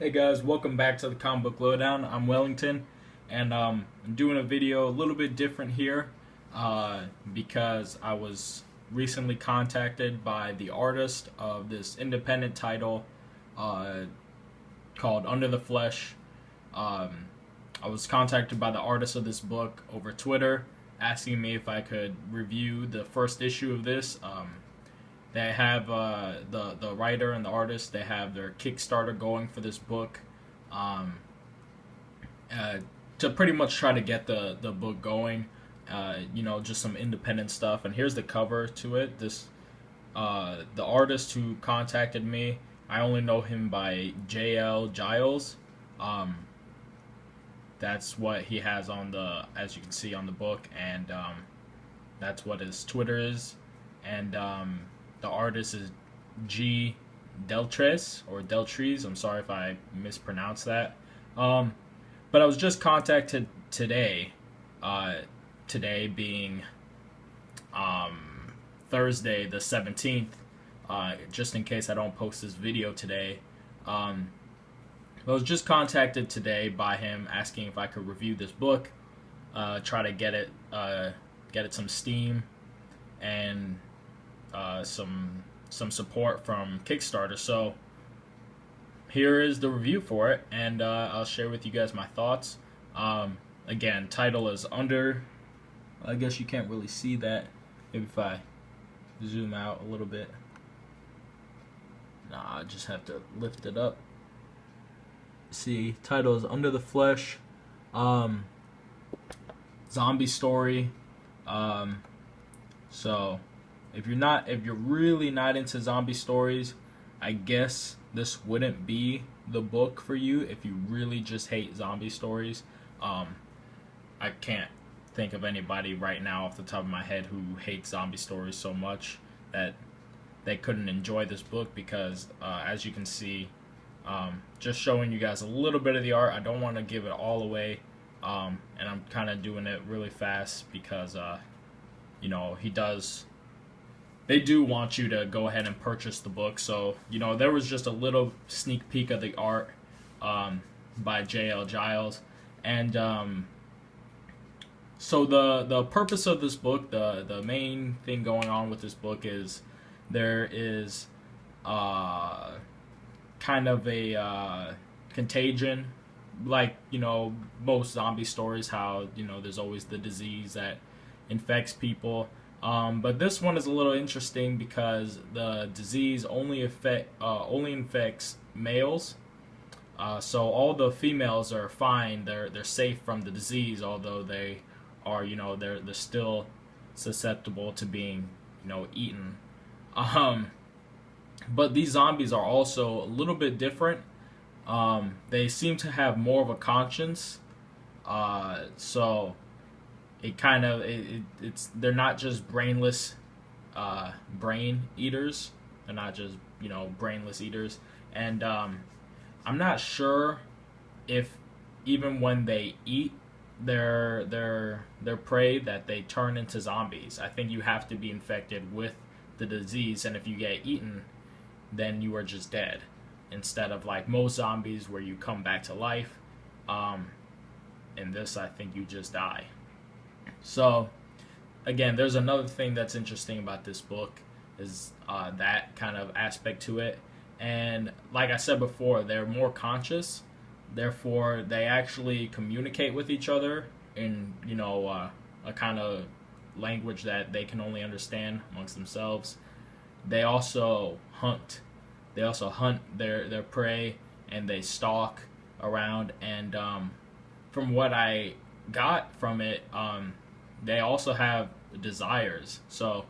Hey guys, welcome back to the Comic Book Lowdown. I'm Wellington, and I'm doing a video a little bit different here because I was recently contacted by the artist of this independent title uh, called Under the Flesh. Um, I was contacted by the artist of this book over Twitter, asking me if I could review the first issue of this. They have the writer and the artist. They have their Kickstarter going for this book, um, uh, to pretty much try to get the book going. Just some independent stuff. And here's the cover to it. The artist who contacted me, I only know him by JL Giles. Um, that's what he has on as you can see on the book, and that's what his Twitter is. And the artist is G Deltres or Deltres. I'm sorry if I mispronounced that. But I was just contacted today. Today being Thursday the 17th. Just in case I don't post this video today. I was just contacted today by him asking if I could review this book, try to get it some steam and some support from Kickstarter. So here is the review for it, and I'll share with you guys my thoughts. Again, title is Under. I guess you can't really see that. Maybe if I zoom out a little bit. Nah, I just have to lift it up. See, title is Under the Flesh. Zombie story. So if you're really not into zombie stories, I guess this wouldn't be the book for you. If you really just hate zombie stories, I can't think of anybody right now off the top of my head who hates zombie stories so much that they couldn't enjoy this book, because as you can see, just showing you guys a little bit of the art. I don't want to give it all away, and I'm kind of doing it really fast because they do want you to go ahead and purchase the book. So, there was just a little sneak peek of the art by J.L. Giles. And so the purpose of this book, the main thing going on with this book is there is kind of a contagion, like, most zombie stories, how, there's always the disease that infects people. But this one is a little interesting because the disease only infects males. So all the females are fine. They're safe from the disease, although they are, they're still susceptible to being, eaten. But these zombies are also a little bit different. They seem to have more of a conscience. So it kind of it's they're not just brainless brain eaters. They're not just brainless eaters. And I'm not sure if even when they eat their prey that they turn into zombies. I think you have to be infected with the disease, and if you get eaten, then you are just dead, instead of like most zombies where you come back to life. In this, I think you just die. So again, there's another thing that's interesting about this book is that kind of aspect to it. And like I said before, they're more conscious, therefore they actually communicate with each other in a kind of language that they can only understand amongst themselves. They also hunt. They also hunt their prey, and they stalk around. And from what I got from it, they also have desires. So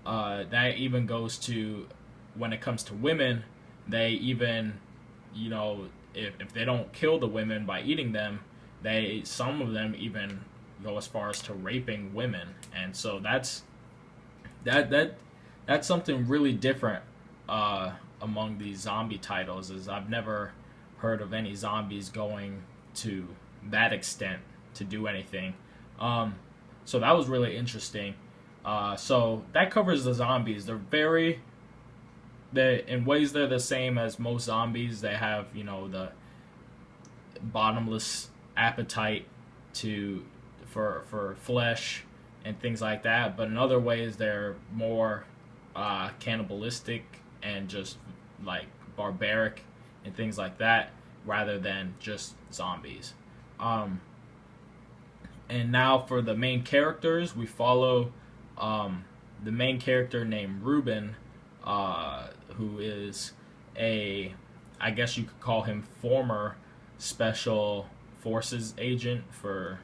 that even goes to when it comes to women. They even, if they don't kill the women by eating them, some of them even go as far as to raping women. And so that's something really different among these zombie titles. Is I've never heard of any zombies going to that extent to do anything. So that was really interesting. So that covers the zombies. They're very they in ways they're the same as most zombies. They have, you know, the bottomless appetite to for flesh and things like that. But in other ways, they're more cannibalistic and just like barbaric and things like that, rather than just zombies. Um, and now for the main characters, we follow the main character named Ruben, who is a, I guess you could call him former special forces agent for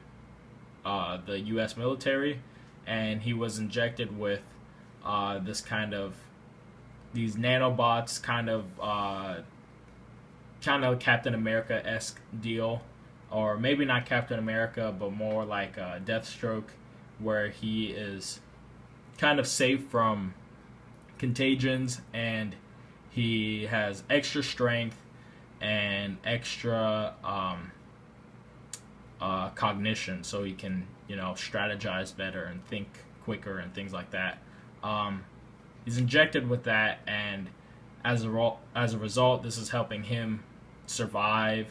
the U.S. military, and he was injected with this kind of these nanobots, kind of Captain America-esque deal, or maybe not Captain America, but more like Deathstroke, where he is kind of safe from contagions, and he has extra strength and extra cognition, so he can, you know, strategize better and think quicker and things like that. He's injected with that, and as a result, this is helping him survive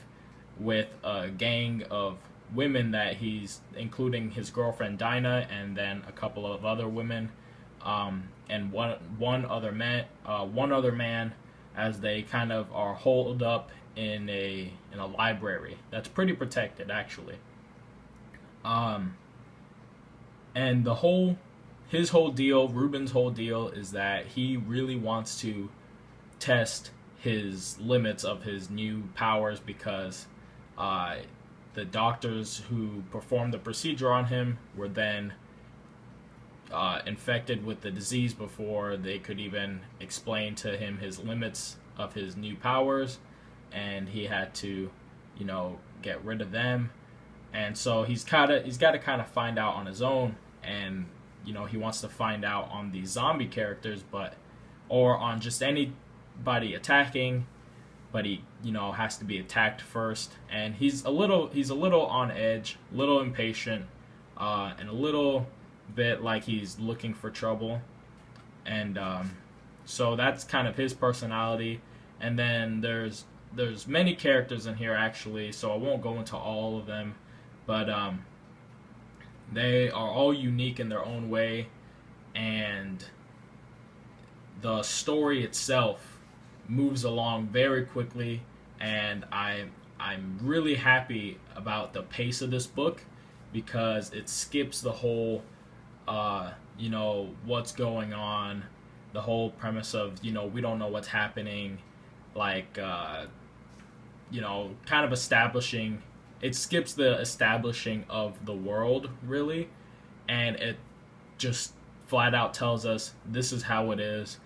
with a gang of women that he's, including his girlfriend Dinah, and then a couple of other women, and one other man, as they kind of are holed up in a library that's pretty protected, actually. And Ruben's whole deal is that he really wants to test his limits of his new powers, because the doctors who performed the procedure on him were then infected with the disease before they could even explain to him his limits of his new powers, and he had to, you know, get rid of them. And so he's got to kind of find out on his own, and, you know, he wants to find out on these zombie characters, or on just anybody attacking, but he, you know, has to be attacked first. And he's a little on edge, a little impatient, and a little bit like he's looking for trouble. And so that's kind of his personality. And then there's many characters in here, actually, so I won't go into all of them, but they are all unique in their own way, and the story itself moves along very quickly, and I'm really happy about the pace of this book, because it skips the whole you know, what's going on, the whole premise of, you know, we don't know what's happening, like you know, kind of establishing. It skips the establishing of the world, really, and it just flat out tells us this is how it is,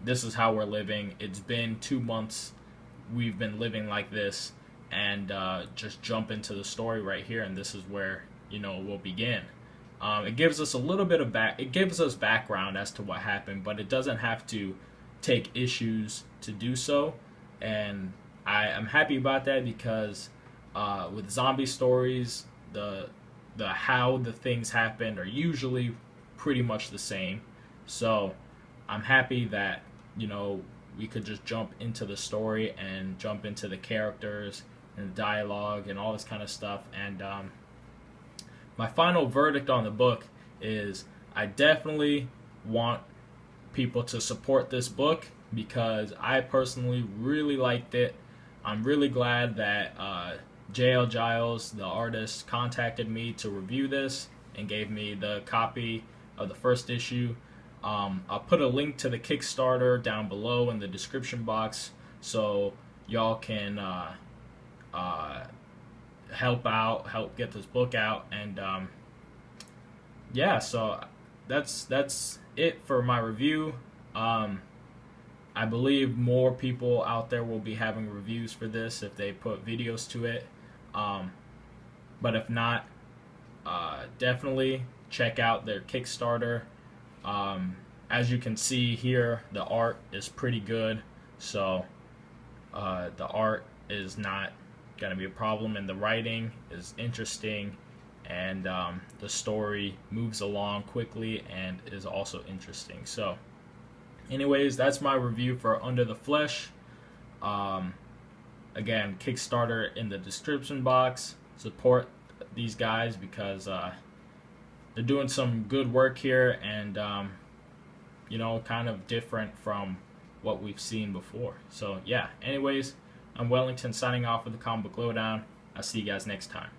this is how we're living. It's been 2 months, we've been living like this, and just jump into the story right here, and this is where, you know, we'll begin. It gives us a little bit of it gives us background as to what happened, but it doesn't have to take issues to do so, and I'm happy about that, because with zombie stories, the how the things happened are usually pretty much the same. So I'm happy that, you know, we could just jump into the story and jump into the characters and the dialogue and all this kind of stuff. And my final verdict on the book is I definitely want people to support this book, because I personally really liked it. I'm really glad that J.L. Giles, the artist, contacted me to review this and gave me the copy of the first issue. I'll put a link to the Kickstarter down below in the description box, so y'all can help get this book out. And yeah, so that's it for my review. I believe more people out there will be having reviews for this if they put videos to it. But if not, definitely check out their Kickstarter. As you can see here, the art is pretty good, so the art is not going to be a problem, and the writing is interesting, and the story moves along quickly and is also interesting. So Anyways, that's my review for Under the Flesh. Um, Again, Kickstarter in the description box. Support these guys because they're doing some good work here, and kind of different from what we've seen before. So yeah, anyways, I'm Wellington signing off with the Comic Book Lowdown. I'll see you guys next time.